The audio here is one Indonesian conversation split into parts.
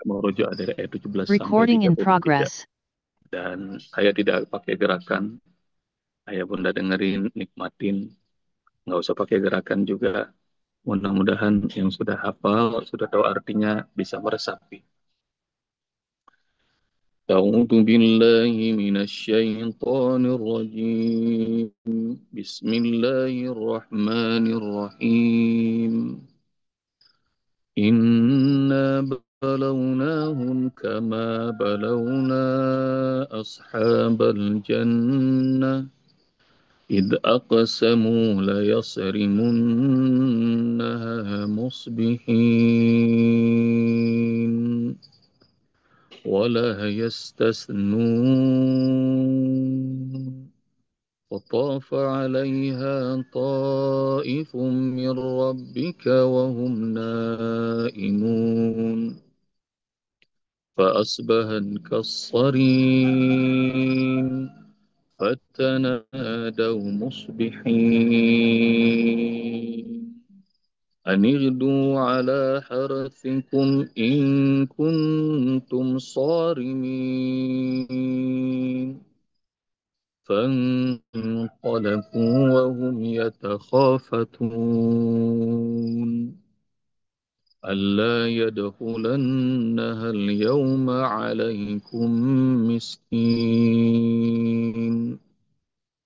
merujuk dari ayat 17 sampai Recording in 33. progress. Dan saya tidak pakai gerakan. Ayah bunda dengerin, nikmatin. Nggak usah pakai gerakan juga. Mudah-mudahan yang sudah hafal, sudah tahu artinya, bisa meresapi. أعوذ بالله من الشيطان الرجيم. بسم الله الرحمن الرحيم. إنا بلوناهم كما بلونا أصحاب الجنة إذ أقسموا ليصرمنها مصبحين ولا يستثنون وطاف عليها طائف من ربك وهم نائمون فأصبحت كالصريم فتنادوا مصبحين أن اغدوا على حرثكم إن كنتم صارمين فانطلقوا وهم يتخافتون ألا يدخلنها اليوم عليكم مسكين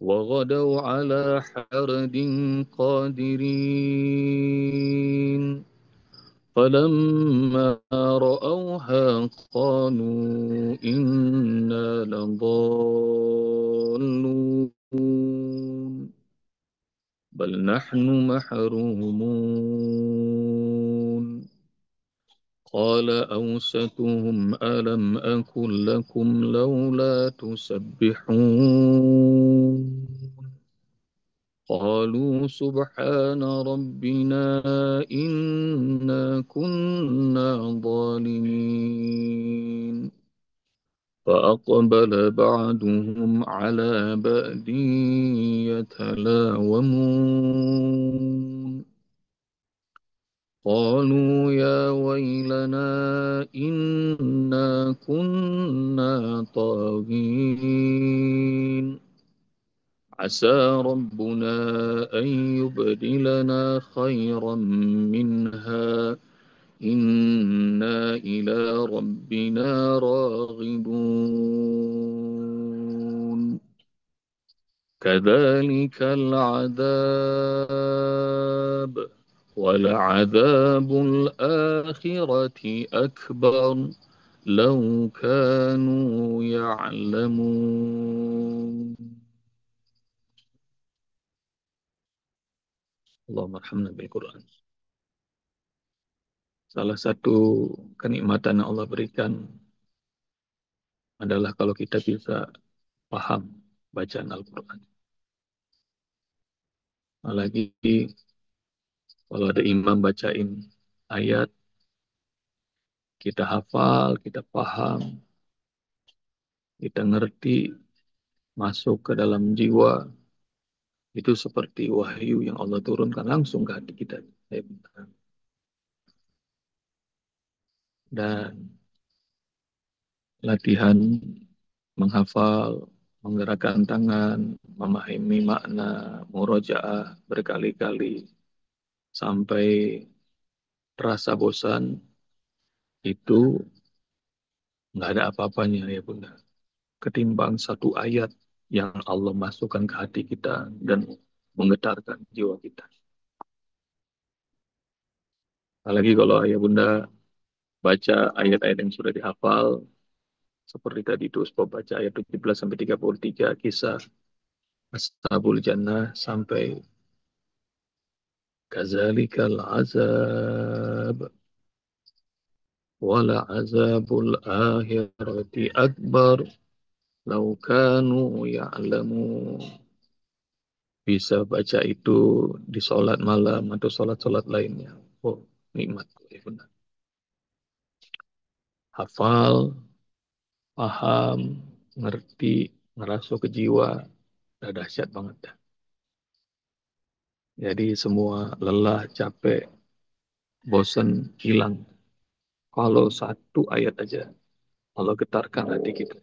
وغدوا على حرد قادرين فلما رأوها قالوا إنا لضالون بل نحن محرومون قال أوسطهم ألم أكن لكم لولا تسبحون قالوا سبحان ربنا إنا كنا ظالمين فأقبل بعضهم على بعض يتلاومون قالوا يا ويلنا إنا كنا طاغين عسى ربنا أن يبدلنا خيرا منها إنا إلى ربنا راغبون كذلك العذاب ولعذاب الآخرة أكبر لو كانوا يعلمون اللهم ارحمنا بالقرآن. Salah satu kenikmatan yang Allah berikan adalah kalau kita bisa paham bacaan Al-Quran. Apalagi kalau ada imam bacain ayat, kita hafal, kita paham, kita ngerti, masuk ke dalam jiwa, itu seperti wahyu yang Allah turunkan langsung ke hati kita. Dan latihan menghafal, menggerakkan tangan, memahami makna, murojaah berkali-kali sampai terasa bosan, itu nggak ada apa-apanya ya Bunda. Ketimbang satu ayat yang Allah masukkan ke hati kita dan menggetarkan jiwa kita. Apalagi kalau ayah Bunda baca ayat-ayat yang sudah dihafal, seperti tadi itu sebab baca ayat 17 sampai 33 kisah Ashabul Jannah sampai kazalikal azab wala azabul akhirati akbar lau kanu ya'lamun. Bisa baca itu di sholat malam atau sholat-sholat lainnya. Oh, nikmat. Ya benar. Hafal, paham, ngerti, ngerasuk ke jiwa, udah dahsyat banget dah. Jadi semua lelah, capek, bosan, hilang. Kalau satu ayat aja, Allah getarkan hati kita.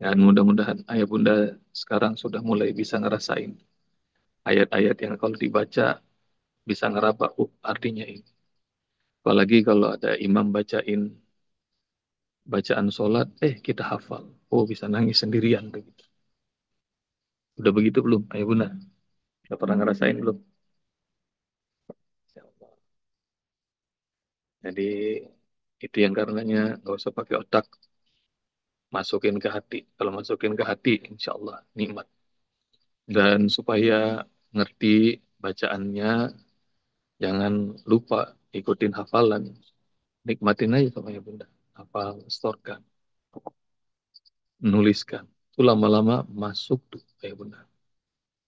Dan mudah-mudahan ayah bunda sekarang sudah mulai bisa ngerasain ayat-ayat yang kalau dibaca bisa ngeraba, artinya ini. Apalagi kalau ada imam bacain bacaan sholat, kita hafal. Oh bisa nangis sendirian begitu. Udah begitu belum, ayah bunda? Udah pernah ngerasain belum? Ya Allah. Jadi itu yang karenanya nggak usah pakai otak, masukin ke hati. Kalau masukin ke hati, insya Allah nikmat. Dan supaya ngerti bacaannya, jangan lupa ikutin hafalan. Nikmatin aja sama ya bunda. Hafal, storekan, nuliskan. Itu lama-lama masuk tuh ya bunda.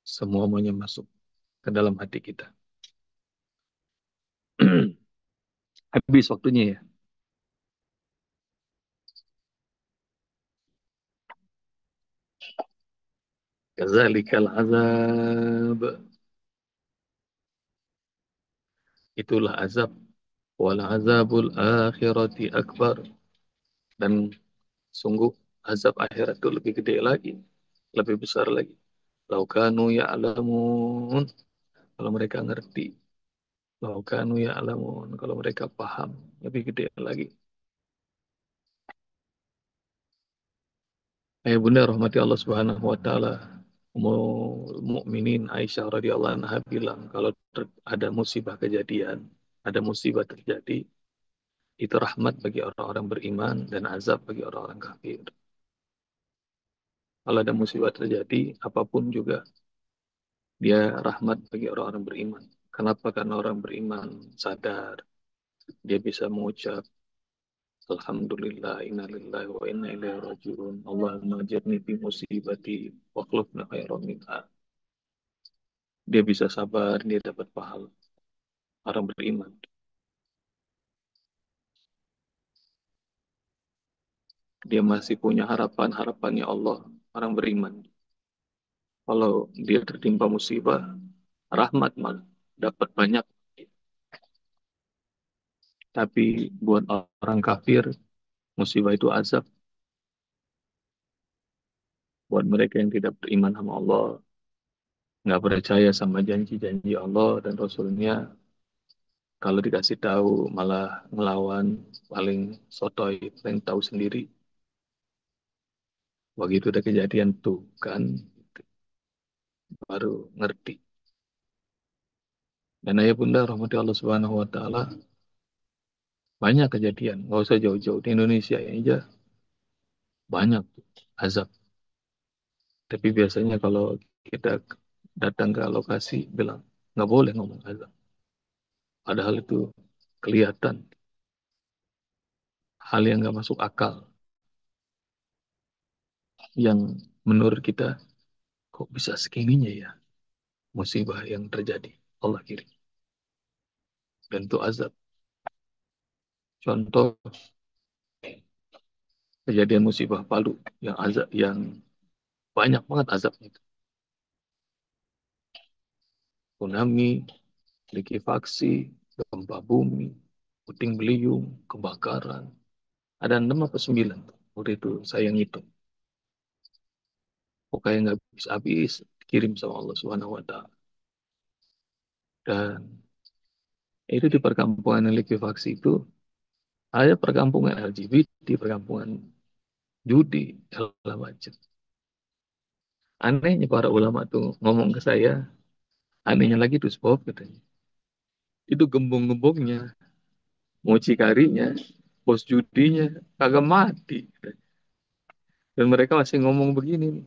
Semuanya masuk ke dalam hati kita. Habis waktunya ya. Kazalikal azab. Itulah azab. Wal azabul akhirati akbar. Dan sungguh azab akhirat itu lebih gede lagi. Lebih besar lagi. Laukanu ya'lamun. Kalau mereka ngerti. Laukanu ya'lamun. Kalau mereka paham. Lebih gede lagi. Bunda rahmati Allah Subhanahu wa taala. Ummul Mukminin Aisyah radhiyallahu anha bilang kalau ada musibah kejadian, ada musibah terjadi, itu rahmat bagi orang-orang beriman dan azab bagi orang-orang kafir. Kalau ada musibah terjadi, apapun juga dia rahmat bagi orang-orang beriman. Kenapa? Karena orang beriman sadar, dia bisa mengucap Alhamdulillah, inna lillahi wa inna ilaihi raji'un. Allahumma ajirni fi musibati wa akhlifna khairan minha. Dia bisa sabar, dia dapat pahala. Orang beriman. Dia masih punya harapan-harapannya Allah. Orang beriman. Kalau dia tertimpa musibah, rahmat malah. Dapat banyak. Tapi buat orang kafir, musibah itu azab. Buat mereka yang tidak beriman sama Allah, nggak percaya sama janji-janji Allah dan Rasulnya, kalau dikasih tahu malah ngelawan, paling sotoy, paling tahu sendiri. Begitu ada kejadian tuh kan, baru ngerti. Dan ayah bunda rahmati Allah Subhanahu wa taala, banyak kejadian, nggak usah jauh-jauh di Indonesia ini aja banyak tuh, azab. Tapi biasanya kalau kita datang ke lokasi bilang nggak boleh ngomong azab. Padahal itu kelihatan hal yang nggak masuk akal, yang menurut kita kok bisa segininya ya musibah yang terjadi. Allah kirim dan itu azab. Contoh kejadian musibah Palu yang azab, yang banyak banget azabnya itu. Tsunami, likuifaksi, gempa bumi, puting beliung, kebakaran. Ada 6 apa 9 waktu itu saya ngitung. Pokoknya nggak habis-habis kirim sama Allah Subhanahu wa taala. Dan itu di perkampungan yang likuifaksi itu ada perkampungan LGBT, perkampungan judi, segala macam. Anehnya para ulama tuh ngomong ke saya, anehnya lagi tuh sebab katanya. Itu gembung-gembungnya, mucikarinya, bos judinya kagak mati. Dan mereka masih ngomong begini nih,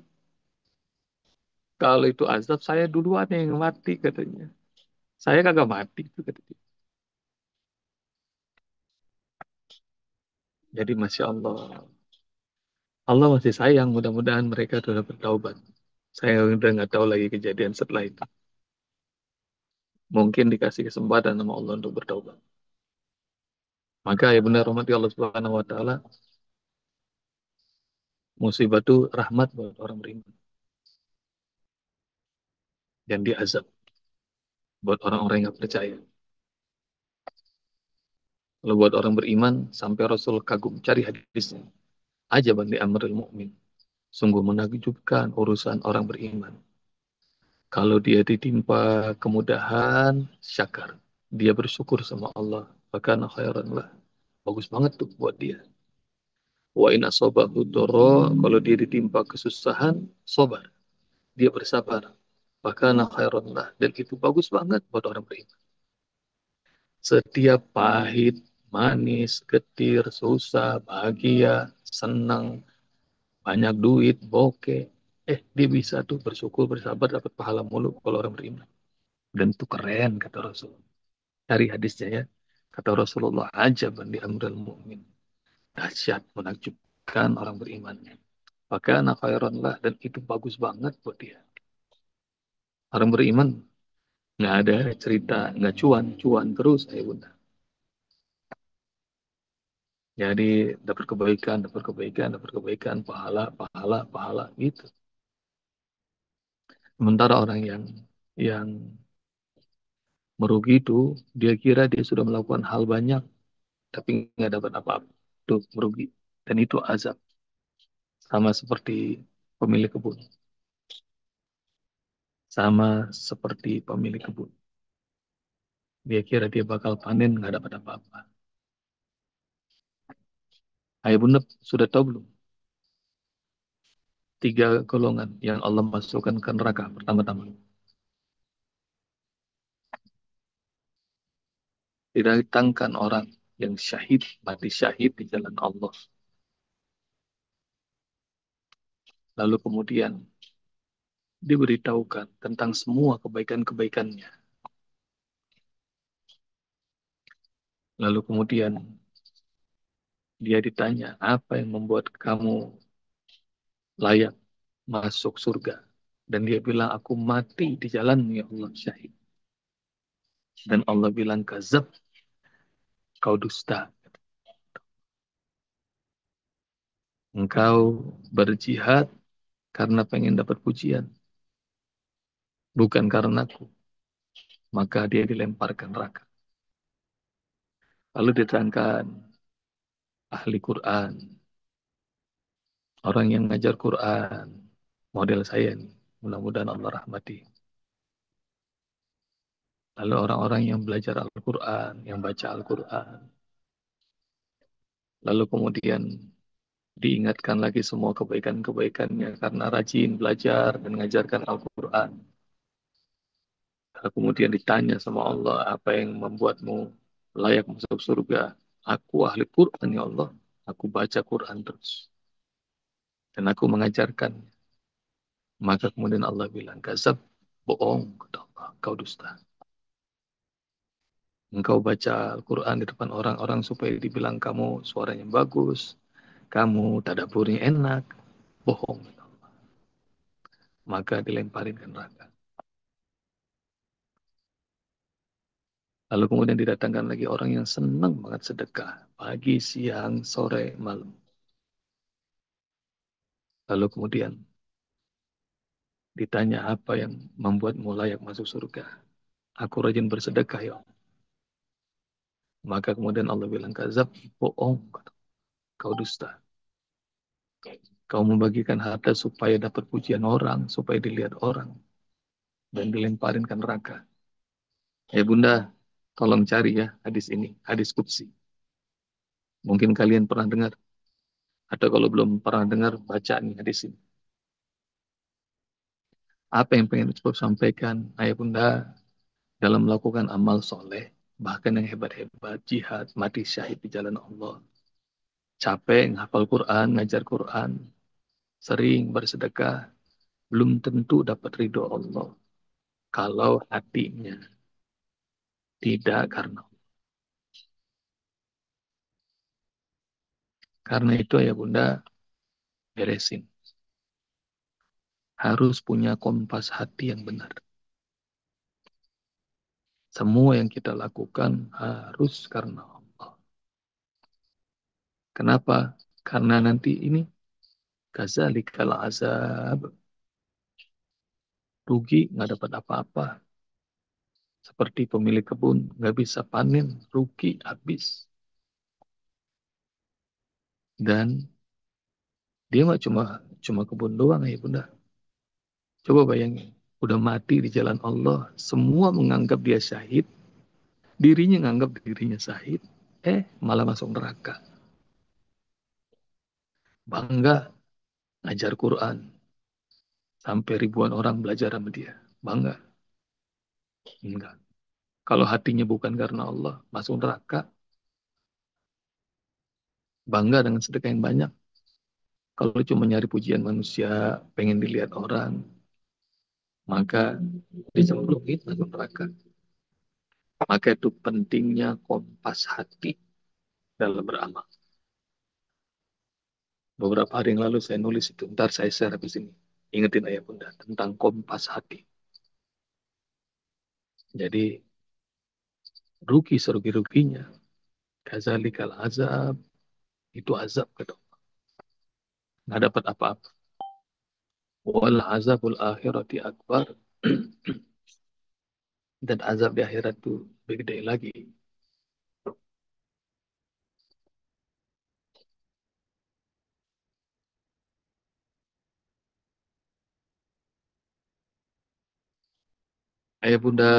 kalau itu azab saya duluan yang mati katanya. Saya kagak mati itu katanya. Jadi Masya Allah. Allah masih sayang, mudah-mudahan mereka sudah bertaubat. Saya udah nggak tahu lagi kejadian setelah itu. Mungkin dikasih kesempatan sama Allah untuk bertaubat. Maka ya benar rahmati Allah Subhanahu wa taala, musibah itu rahmat buat orang beriman dan dia azab buat orang-orang yang nggak percaya. Kalau buat orang beriman, sampai Rasul kagum cari hadisnya. Ajaban li amril mu'min. Sungguh menakjubkan urusan orang beriman. Kalau dia ditimpa kemudahan, syakar. Dia bersyukur sama Allah. Bahkan khairan lah. Bagus banget tuh buat dia. Wa in asobahu doro, kalau dia ditimpa kesusahan, sobar. Dia bersabar. Bahkan khairan lah. Dan itu bagus banget buat orang beriman. Setiap pahit, manis, getir, susah, bahagia, senang, banyak duit, bokeh. Dia bisa tuh bersyukur, bersabar, dapat pahala mulu kalau orang beriman. Dan itu keren, kata Rasul. Cari hadisnya ya. Kata Rasulullah, ajaban di amril mu'min. Dahsyat, menakjubkan orang beriman. Maka anak khairan lah, dan itu bagus banget buat dia. Orang beriman, nggak ada cerita, nggak cuan terus, ayo bunda. Jadi dapat kebaikan, pahala, pahala, pahala, gitu. Sementara orang yang merugi itu, dia kira dia sudah melakukan hal banyak, tapi nggak dapat apa-apa. Itu merugi. Dan itu azab. Sama seperti pemilik kebun. Sama seperti pemilik kebun. Dia kira dia bakal panen, nggak dapat apa-apa. Ayah bunda sudah tahu belum? Tiga golongan yang Allah masukkan ke neraka pertama-tama. Didatangkan orang yang syahid, mati syahid di jalan Allah. Lalu kemudian diberitahukan tentang semua kebaikan-kebaikannya. Lalu kemudian dia ditanya, apa yang membuat kamu layak masuk surga? Dan dia bilang, aku mati di jalan ya Allah syahid. Dan Allah bilang, kazab, kau dusta. Engkau berjihad karena pengen dapat pujian. Bukan karena aku. Maka dia dilemparkan neraka. Lalu diterangkan, ahli Quran. Orang yang ngajar Quran. Model saya nih. Mudah-mudahan Allah rahmati. Lalu orang-orang yang belajar Al-Quran, yang baca Al-Quran. Lalu kemudian diingatkan lagi semua kebaikan-kebaikannya karena rajin belajar dan mengajarkan Al-Quran. Lalu kemudian ditanya sama Allah, apa yang membuatmu layak masuk surga? Aku ahli Quran ya Allah. Aku baca Quran terus. Dan aku mengajarkan. Maka kemudian Allah bilang, Kazab, bohong, kata Allah, kau dusta. Engkau baca Al-Quran di depan orang-orang supaya dibilang kamu suaranya bagus, kamu tadaburnya enak, bohong. Maka dilemparin ke neraka. Lalu kemudian didatangkan lagi orang yang senang banget sedekah. Pagi, siang, sore, malam. Lalu kemudian ditanya apa yang membuatmu layak masuk surga. Aku rajin bersedekah ya. Maka kemudian Allah bilang, Kazab, bohong. Kau dusta. Kau membagikan harta supaya dapat pujian orang, supaya dilihat orang. Dan dilemparin ke neraka. Ya bunda, tolong cari ya hadis ini. Hadis Qudsi. Mungkin kalian pernah dengar. Atau kalau belum pernah dengar, baca nih hadis ini. Apa yang pengen saya sampaikan, ayah bunda, dalam melakukan amal soleh, bahkan yang hebat-hebat, jihad, mati syahid di jalan Allah. Capek, ngapal Quran, ngajar Quran, sering bersedekah, belum tentu dapat ridho Allah. Kalau hatinya tidak karena Allah. Karena itu ayah bunda, beresin. Harus punya kompas hati yang benar. Semua yang kita lakukan harus karena Allah. Kenapa? Karena nanti ini kazalikal azab. Rugi, nggak dapat apa-apa. Seperti pemilik kebun, nggak bisa panen, rugi, habis. Dan dia mah cuma cuma kebun doang ya bunda. Coba bayangin, udah mati di jalan Allah, semua menganggap dia syahid, dirinya nganggap dirinya syahid, malah masuk neraka. Bangga ngajar Quran, sampai ribuan orang belajar sama dia. Bangga? Enggak. Kalau hatinya bukan karena Allah, masuk neraka. Bangga dengan sedekah yang banyak. Kalau cuma nyari pujian manusia, pengen dilihat orang, maka dicemplungin masuk neraka. Maka itu pentingnya kompas hati dalam beramal. Beberapa hari yang lalu saya nulis itu, ntar saya share habis ini. Ingetin ayah bunda tentang kompas hati. Jadi rugi serugi-ruginya. Kazalikal azab, itu azab kata Allah. Nggak dapat apa-apa. Wal azabul akhirati akbar. Dan azab di akhirat itu lebih gede lagi. Ayah bunda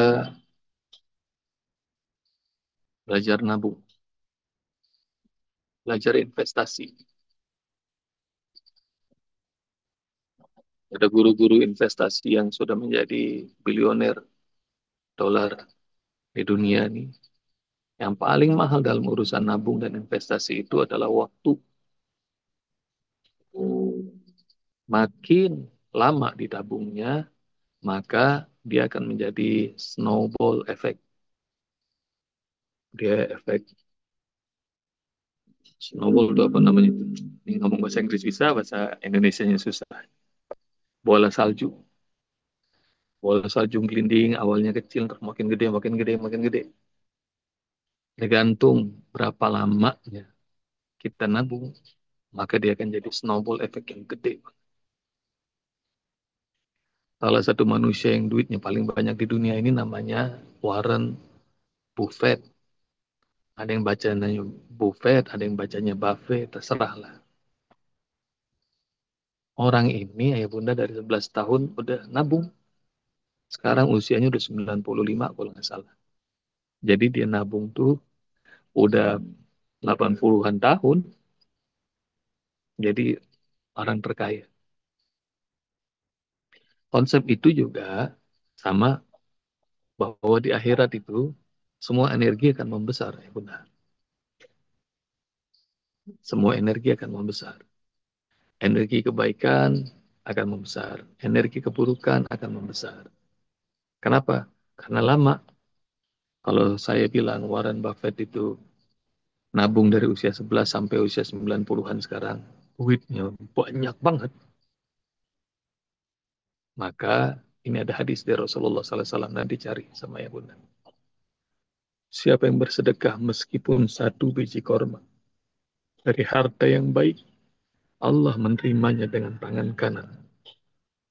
belajar nabung, belajar investasi. Ada guru-guru investasi yang sudah menjadi bilioner dolar di dunia ini. Yang paling mahal dalam urusan nabung dan investasi itu adalah waktu. Makin lama ditabungnya, maka dia akan menjadi snowball effect. Dia efek snowball itu apa namanya? Ini ngomong bahasa Inggris bisa, bahasa Indonesianya susah. Bola salju. Bola salju gelinding, awalnya kecil, terus makin gede, makin gede, makin gede. Tergantung berapa lamanya kita nabung, maka dia akan jadi snowball effect yang gede. Salah satu manusia yang duitnya paling banyak di dunia ini namanya Warren Buffett. Ada yang bacanya Buffett, ada yang bacanya Buffett, terserah lah. Orang ini, ayah bunda dari 11 tahun udah nabung. Sekarang usianya udah 95 kalau nggak salah. Jadi dia nabung tuh udah 80-an tahun. Jadi orang terkaya. Konsep itu juga sama bahwa di akhirat itu semua energi akan membesar, ya bunda. Semua energi akan membesar. Energi kebaikan akan membesar. Energi keburukan akan membesar. Kenapa? Karena lama. Kalau saya bilang Warren Buffett itu nabung dari usia 11 sampai usia 90-an sekarang, duitnya banyak banget. Maka ini ada hadis dari Rasulullah SAW, nanti cari sama ya bunda. Siapa yang bersedekah meskipun satu biji korma dari harta yang baik, Allah menerimanya dengan tangan kanan.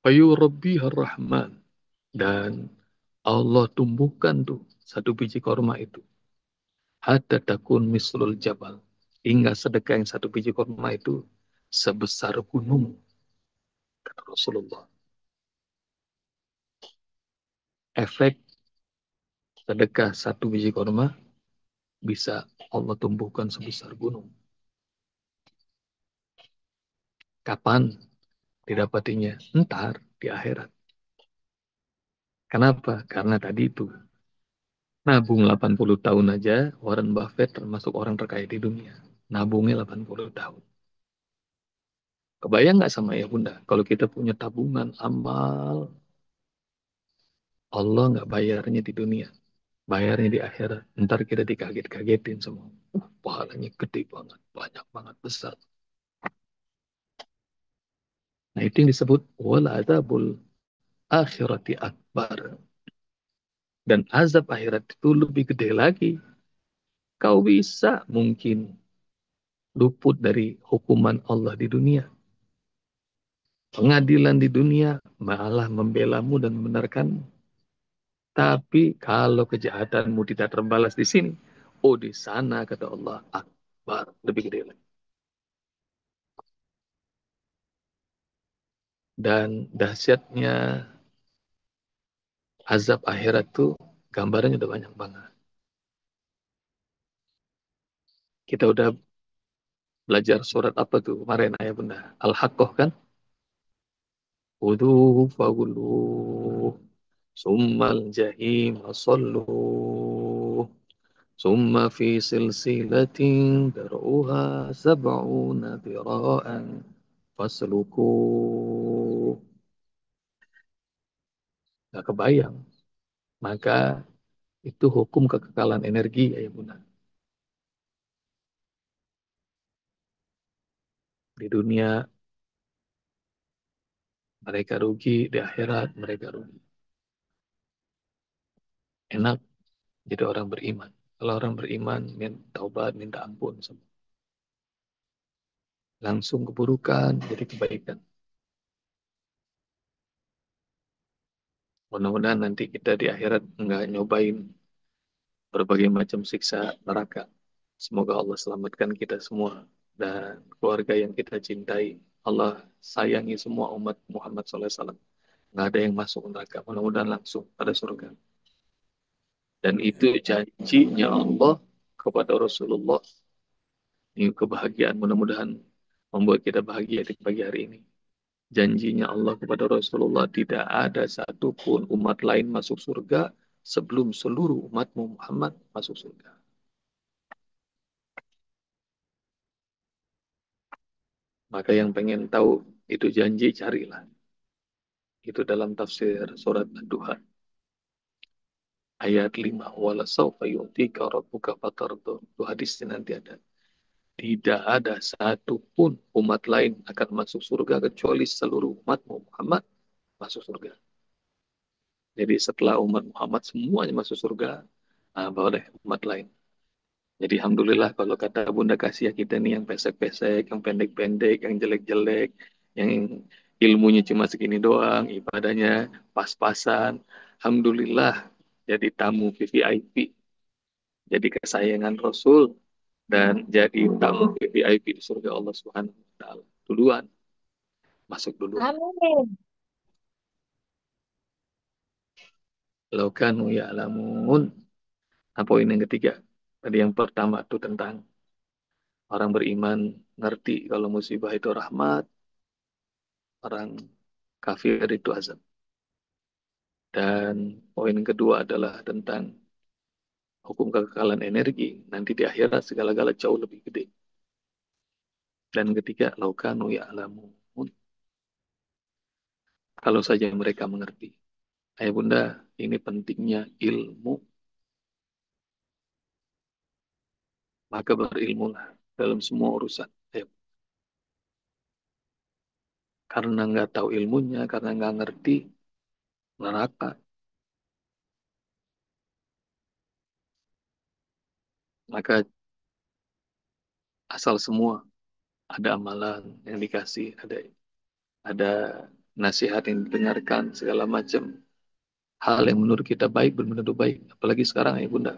Ayu Rabbi Rahman. Dan Allah tumbuhkan tuh satu biji korma itu. Hatta takun mislul jabal. Hingga sedekah yang satu biji korma itu sebesar gunung, kata Rasulullah. Efek sedekah satu biji korma bisa Allah tumbuhkan sebesar gunung. Kapan didapatinya? Entar di akhirat. Kenapa? Karena tadi itu nabung 80 tahun aja, Warren Buffett termasuk orang terkaya di dunia. Nabungnya 80 tahun. Kebayang nggak sama ya bunda? Kalau kita punya tabungan amal, Allah nggak bayarnya di dunia. Bayarnya di akhirat. Ntar kita dikaget-kagetin semua. Pahalanya gede banget, banyak banget, besar. Nah itu yang disebut wal adzabul akhirati akbar. Dan azab akhirat itu lebih gede lagi. Kau bisa mungkin luput dari hukuman Allah di dunia. Pengadilan di dunia malah membelamu dan membenarkanmu. Tapi kalau kejahatanmu tidak terbalas di sini, oh di sana kata Allah akbar, lebih gede lagi. Dan dahsyatnya azab akhirat tuh gambarannya udah banyak banget. Kita udah belajar surat apa tuh kemarin ayah bunda? Al-Haqqah kan? Khuduhu fagulluh. Summal jahim salluh. Summa fi silsilatin dar'uha sab'una dira'an faslukuh. Gak kebayang. Maka itu hukum kekekalan energi ayah bunda. Di dunia mereka rugi, di akhirat mereka rugi. Enak jadi orang beriman. Kalau orang beriman, minta taubat, minta ampun. Langsung keburukan, jadi kebaikan. Mudah-mudahan nanti kita di akhirat nggak nyobain berbagai macam siksa neraka. Semoga Allah selamatkan kita semua dan keluarga yang kita cintai. Allah sayangi semua umat Muhammad SAW. Nggak ada yang masuk neraka. Mudah-mudahan langsung pada surga. Dan itu janjinya Allah kepada Rasulullah. Ini kebahagiaan mudah-mudahan membuat kita bahagia di pagi hari ini. Janjinya Allah kepada Rasulullah tidak ada satupun umat lain masuk surga sebelum seluruh umatmu Muhammad masuk surga. Maka yang pengen tahu itu janji carilah. Itu dalam tafsir surat Ad-Duha ayat 5. Wala sawfa yu'tika rabbuka fatardo. Itu hadisnya nanti ada. Tidak ada satupun umat lain akan masuk surga kecuali seluruh umatmu Muhammad masuk surga. Jadi setelah umat Muhammad semuanya masuk surga, nah, boleh umat lain. Jadi alhamdulillah kalau kata Bunda kasih ya kita nih yang pesek-pesek, yang pendek-pendek, yang jelek-jelek, yang ilmunya cuma segini doang, ibadahnya pas-pasan. Alhamdulillah jadi tamu VVIP, jadi kesayangan Rasul dan jadi tamu VVIP di surga Allah Subhanahu wa taala. Duluan, masuk duluan. Amin. Lalu kanu ya'lamun. Nah, poin yang ketiga. Tadi yang pertama itu tentang orang beriman ngerti kalau musibah itu rahmat, orang kafir itu azab. Dan poin kedua adalah tentang hukum kekekalan energi. Nanti di akhirat segala-gala jauh lebih gede. Dan ketiga, laukanu ya'lamun. Kalau saja mereka mengerti. Ayah bunda, ini pentingnya ilmu. Maka berilmulah dalam semua urusan. Ayo. Karena nggak tahu ilmunya, karena nggak ngerti, neraka. Maka asal semua ada amalan yang dikasih, ada nasihat yang didengarkan, segala macam hal yang menurut kita baik, benar-benar baik. Apalagi sekarang ya bunda,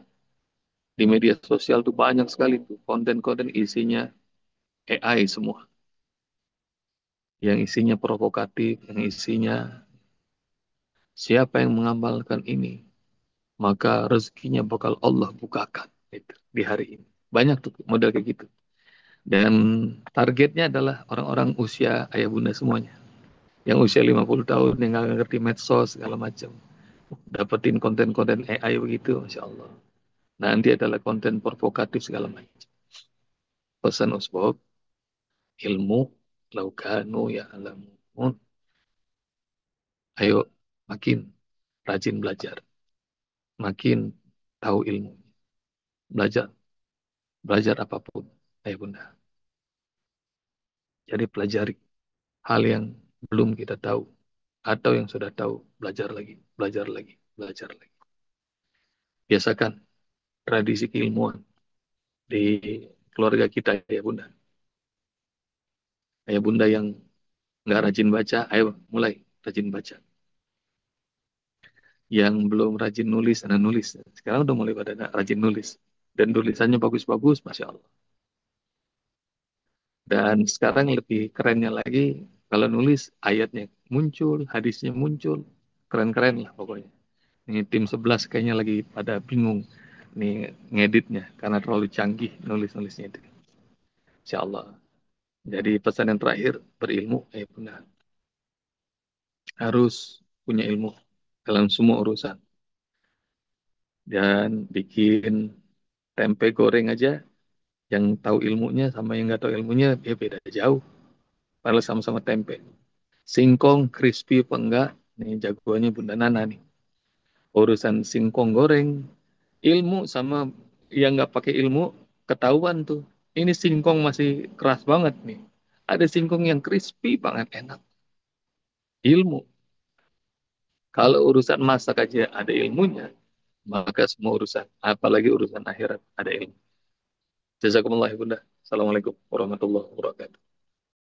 di media sosial tuh banyak sekali tuh konten-konten isinya AI semua, yang isinya provokatif, yang isinya siapa yang mengamalkan ini, maka rezekinya bakal Allah bukakan itu di hari ini. Banyak tuh model kayak gitu. Dan targetnya adalah orang-orang usia ayah bunda semuanya. Yang usia 50 tahun yang nggak ngerti medsos segala macam. Dapetin konten-konten AI begitu, Masya Allah. Nanti adalah konten provokatif segala macam. Pesan Usbok, ilmu, laukanu ya alamun. Ayo makin rajin belajar, makin tahu ilmu. Belajar, belajar apapun. Ayo bunda. Jadi pelajari hal yang belum kita tahu. Atau yang sudah tahu, belajar lagi, belajar lagi, belajar lagi. Biasakan tradisi keilmuan di keluarga kita ya bunda. Ayah bunda yang nggak rajin baca, ayo mulai rajin baca. Yang belum rajin nulis, nah nulis. Sekarang udah mulai pada rajin nulis. Dan tulisannya bagus-bagus, Masya Allah. Dan sekarang lebih kerennya lagi, kalau nulis ayatnya muncul, hadisnya muncul. Keren-keren lah pokoknya. Ini tim 11 kayaknya lagi pada bingung nih ngeditnya karena terlalu canggih nulis-nulisnya itu. Insya Allah. Jadi pesan yang terakhir, berilmu, benar. Harus punya ilmu dalam semua urusan. Dan bikin tempe goreng aja, yang tahu ilmunya sama yang nggak tahu ilmunya, ya beda jauh. Padahal sama-sama tempe. Singkong crispy apa enggak, nih jagoannya Bunda Nana nih. Urusan singkong goreng, ilmu sama yang nggak pakai ilmu, ketahuan tuh. Ini singkong masih keras banget nih. Ada singkong yang crispy banget, enak. Ilmu. Kalau urusan masak aja ada ilmunya, maka semua urusan, apalagi urusan akhirat, ada ilmu. Jazakumullah ya Bunda. Assalamualaikum warahmatullahi wabarakatuh.